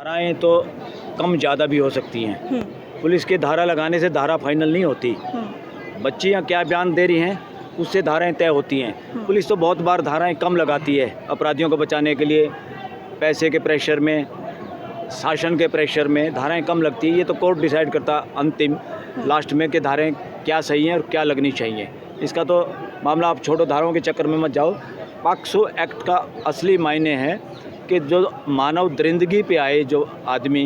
धाराएं तो कम ज़्यादा भी हो सकती हैं। पुलिस की धारा लगाने से धारा फाइनल नहीं होती। बच्चियां क्या बयान दे रही हैं उससे धाराएं तय होती हैं। पुलिस तो बहुत बार धाराएं कम लगाती है अपराधियों को बचाने के लिए, पैसे के प्रेशर में, शासन के प्रेशर में धाराएं कम लगती है। ये तो कोर्ट डिसाइड करता अंतिम लास्ट में कि धाराएं क्या सही हैं और क्या लगनी चाहिए। इसका तो मामला आप छोड़ो, धाराओं के चक्कर में मत जाओ। पॉक्सो एक्ट का असली मायने है कि जो मानव दरिंदगी पे आए जो आदमी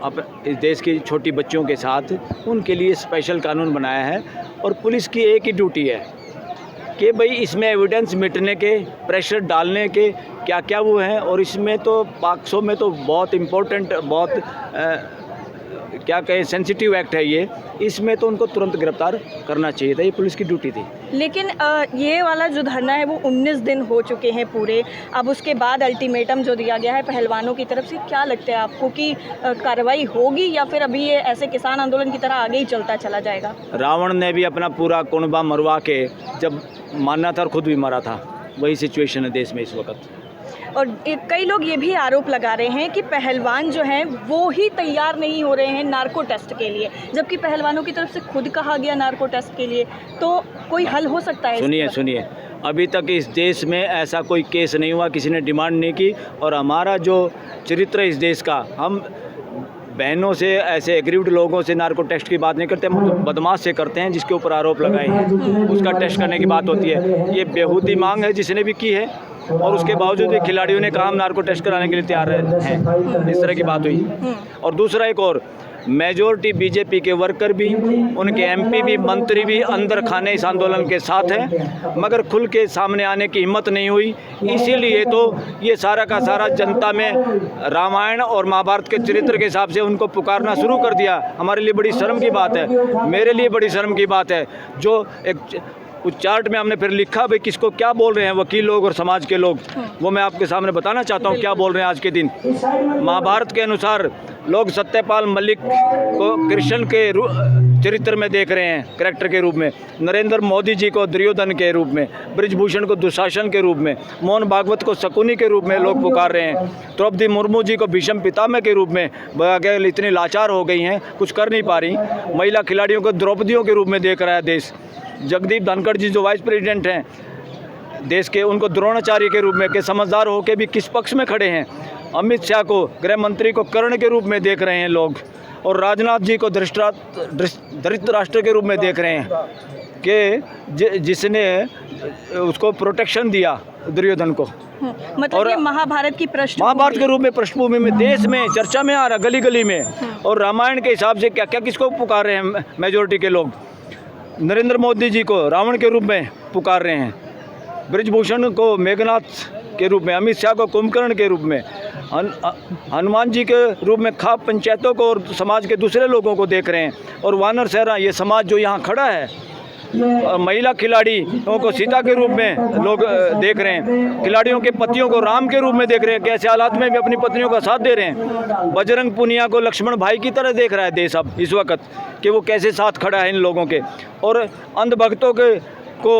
अब इस देश की छोटी बच्चियों के साथ, उनके लिए स्पेशल कानून बनाया है। और पुलिस की एक ही ड्यूटी है कि भाई इसमें एविडेंस मिटने के, प्रेशर डालने के क्या क्या वो हैं। और इसमें तो पॉक्सो में तो बहुत इम्पोर्टेंट, बहुत क्या कहें सेंसिटिव एक्ट है ये। इसमें तो उनको तुरंत गिरफ्तार करना चाहिए था, ये पुलिस की ड्यूटी थी। लेकिन ये वाला जो धरना है वो 19 दिन हो चुके हैं पूरे। अब उसके बाद अल्टीमेटम जो दिया गया है पहलवानों की तरफ से, क्या लगता है आपको कि कार्रवाई होगी या फिर अभी ये ऐसे किसान आंदोलन की तरह आगे ही चलता चला जाएगा? रावण ने भी अपना पूरा कुनबा मरवा के जब मारना था और खुद भी मरा था, वही सिचुएशन है देश में इस वक्त। और कई लोग ये भी आरोप लगा रहे हैं कि पहलवान जो हैं वो ही तैयार नहीं हो रहे हैं नार्को टेस्ट के लिए, जबकि पहलवानों की तरफ से खुद कहा गया नार्को टेस्ट के लिए। तो कोई हल हो सकता है? सुनिए, अभी तक इस देश में ऐसा कोई केस नहीं हुआ, किसी ने डिमांड नहीं की। और हमारा जो चरित्र है इस देश का, हम बहनों से, ऐसे एग्रीव्ड लोगों से नार्को टेस्ट की बात नहीं करते, हम तो बदमाश से करते हैं जिसके ऊपर आरोप लगाए हैं, उसका टेस्ट करने की बात होती है। ये बेहूदी मांग है जिसने भी की है, और उसके बावजूद भी खिलाड़ियों ने कहा हम नार्को टेस्ट कराने के लिए तैयार हैं। इस तरह की बात हुई। और दूसरा एक और, मेजॉरिटी बीजेपी के वर्कर भी, उनके एमपी भी, मंत्री भी अंदर खाने इस आंदोलन के साथ हैं, मगर खुल के सामने आने की हिम्मत नहीं हुई। इसीलिए तो ये सारा का सारा जनता में रामायण और महाभारत के चरित्र के हिसाब से उनको पुकारना शुरू कर दिया। हमारे लिए बड़ी शर्म की बात है, मेरे लिए बड़ी शर्म की बात है। जो एक उस चार्ट में हमने फिर लिखा भाई किसको क्या बोल रहे हैं वकील लोग और समाज के लोग, वो मैं आपके सामने बताना चाहता हूँ क्या बोल रहे हैं आज के दिन। महाभारत के अनुसार लोग सत्यपाल मलिक को कृष्ण के चरित्र में देख रहे हैं, कैरेक्टर के रूप में, नरेंद्र मोदी जी को दुर्योधन के रूप में, ब्रिजभूषण को दुशासन के रूप में, मोहन भागवत को शकुनी के रूप में लोग पुकार रहे हैं, द्रौपदी मुर्मू जी को भीष्म पितामह के रूप में। बगैर इतनी लाचार हो गई हैं, कुछ कर नहीं पा रही। महिला खिलाड़ियों को द्रौपदियों के रूप में देख रहा है देश। जगदीप धनखड़ जी जो वाइस प्रेसिडेंट हैं देश के, उनको द्रोणाचार्य के रूप में, के समझदार होकर भी किस पक्ष में खड़े हैं। अमित शाह को, गृह मंत्री को कर्ण के रूप में देख रहे हैं लोग, और राजनाथ जी को धृतराष्ट्र के रूप में देख रहे हैं कि जिसने उसको प्रोटेक्शन दिया दुर्योधन को। मतलब और ये महाभारत के रूप में पृष्ठभूमि में देश में चर्चा में आ रहा, गली गली में। और रामायण के हिसाब से क्या क्या किसको पुकार रहे हैं मेजोरिटी के लोग? नरेंद्र मोदी जी को रावण के रूप में पुकार रहे हैं, ब्रिजभूषण को मेघनाथ के रूप में, अमित शाह को कुंभकर्ण के रूप में, हनुमान जी के रूप में खाप पंचायतों को और समाज के दूसरे लोगों को देख रहे हैं। और वानर सेना, ये समाज जो यहाँ खड़ा है, और महिला खिलाड़ियों को सीता के रूप में लोग देख रहे हैं, खिलाड़ियों के पतियों को राम के रूप में देख रहे हैं, कैसे हालात में भी अपनी पत्नियों का साथ दे रहे हैं। बजरंग पुनिया को लक्ष्मण भाई की तरह देख रहा है देश अब इस वक्त कि वो कैसे साथ खड़ा है इन लोगों के। और अंधभक्तों को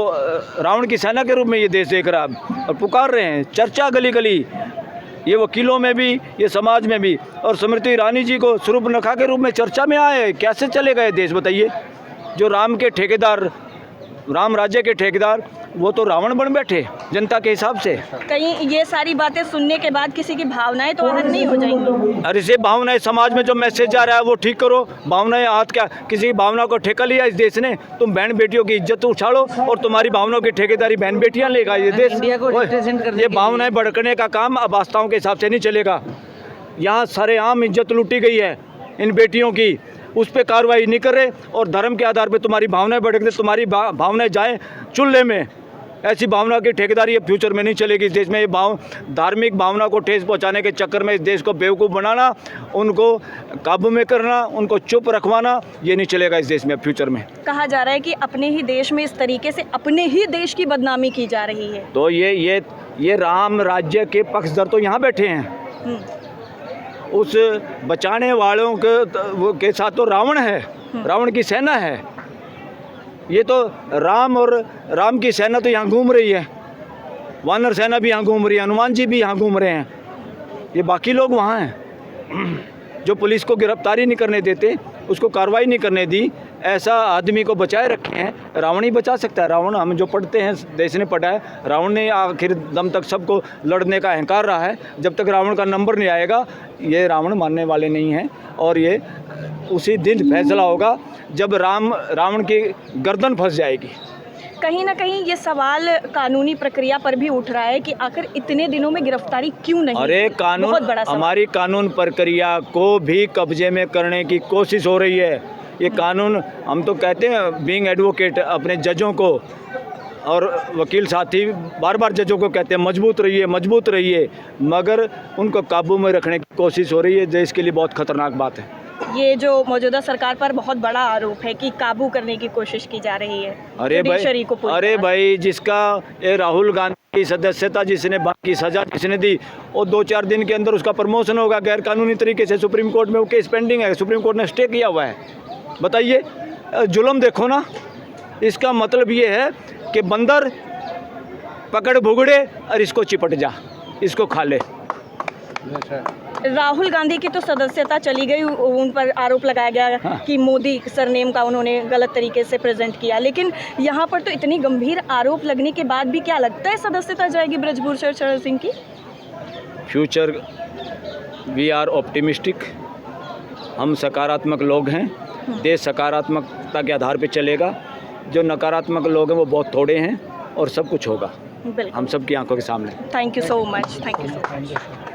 रावण की सेना के रूप में ये देश देख रहा है और पुकार रहे हैं। चर्चा गली गली, ये वकीलों में भी, ये समाज में भी। और स्मृति ईरानी जी को शूर्पणखा के रूप में चर्चा में आए। कैसे चलेगा ये देश बताइए? जो राम के ठेकेदार, राम राज्य के ठेकेदार, वो तो रावण बन बैठे जनता के हिसाब से। कहीं ये सारी बातें सुनने के बाद किसी की भावनाएं तो आहत नहीं हो जाएंगी? अरे से भावनाएं, समाज में जो मैसेज आ रहा है वो ठीक करो। भावनाएं आहत क्या? किसी की भावना को ठेका लिया इस देश ने? तुम बहन बेटियों की इज्जत उछालो और तुम्हारी भावनाओं की ठेकेदारी बहन बेटियां लेगा ये देश। ये भावनाएं भड़कने का काम अब आस्थाओं के हिसाब से नहीं चलेगा। यहाँ सरेआम इज्जत लूटी गई है इन बेटियों की, उस पर कार्रवाई नहीं कर रहे, और धर्म के आधार पर तुम्हारी भावनाएं भड़क दे, तुम्हारी भावनाएं जाएं चूल्हे में। ऐसी भावना की ठेकेदारी अब फ्यूचर में नहीं चलेगी इस देश में। ये धार्मिक भावना को ठेस पहुंचाने के चक्कर में इस देश को बेवकूफ़ बनाना, उनको काबू में करना, उनको चुप रखवाना, ये नहीं चलेगा इस देश में अब फ्यूचर में। कहा जा रहा है कि अपने ही देश में इस तरीके से अपने ही देश की बदनामी की जा रही है। तो ये राम राज्य के पक्षधर तो यहाँ बैठे हैं, उस बचाने वालों के साथ तो रावण है, रावण की सेना है। ये तो राम की सेना तो यहाँ घूम रही है, वानर सेना भी यहाँ घूम रही है, हनुमान जी भी यहाँ घूम रहे हैं, ये बाकी लोग वहाँ हैं। जो पुलिस को गिरफ्तारी नहीं करने देते, उसको कार्रवाई नहीं करने दी, ऐसा आदमी को बचाए रखे हैं। रावण ही बचा सकता है। रावण हम जो पढ़ते हैं, देश ने पढ़ा है, रावण ने आखिर दम तक सबको लड़ने का अहंकार रहा है। जब तक रावण का नंबर नहीं आएगा, ये रावण मानने वाले नहीं हैं। और ये उसी दिन फैसला होगा जब रावण की गर्दन फंस जाएगी। कहीं ना कहीं ये सवाल कानूनी प्रक्रिया पर भी उठ रहा है कि आखिर इतने दिनों में गिरफ्तारी क्यों नहीं? अरे कानून, बहुत बड़ा सवाल। हमारी कानून प्रक्रिया को भी कब्जे में करने की कोशिश हो रही है। ये कानून, हम तो कहते हैं बीइंग एडवोकेट, अपने जजों को और वकील साथी बार बार जजों को कहते हैं मजबूत रहिए, मजबूत रहिए, मगर उनको काबू में रखने की कोशिश हो रही है। देश के लिए बहुत खतरनाक बात है। ये जो मौजूदा सरकार पर बहुत बड़ा आरोप है कि काबू करने की कोशिश की जा रही है जुडिशरी को पूरी तरह से। भाई जिसका ये राहुल गांधी की सदस्यता जिसने बंद की, सजा जिसने दी, और 2-4 दिन के अंदर उसका प्रमोशन होगा गैर कानूनी तरीके से। सुप्रीम कोर्ट में वो केस पेंडिंग है, सुप्रीम कोर्ट ने स्टे किया हुआ है। बताइए, जुल्म देखो ना। इसका मतलब ये है कि बंदर पकड़ भुगड़े और इसको चिपट जा, इसको खा ले। राहुल गांधी की तो सदस्यता चली गई, उन पर आरोप लगाया गया कि मोदी सरनेम का उन्होंने गलत तरीके से प्रेजेंट किया, लेकिन यहाँ पर तो इतनी गंभीर आरोप लगने के बाद भी क्या लगता है सदस्यता जाएगी ब्रजभूषण शरण सिंह की? Future we are optimistic. हम सकारात्मक लोग हैं। देश सकारात्मकता के आधार पर चलेगा। जो नकारात्मक लोग हैं वो बहुत थोड़े हैं और सब कुछ होगा बिल्कुल हम सब की आंखों के सामने। Thank you so much. Thank you so much.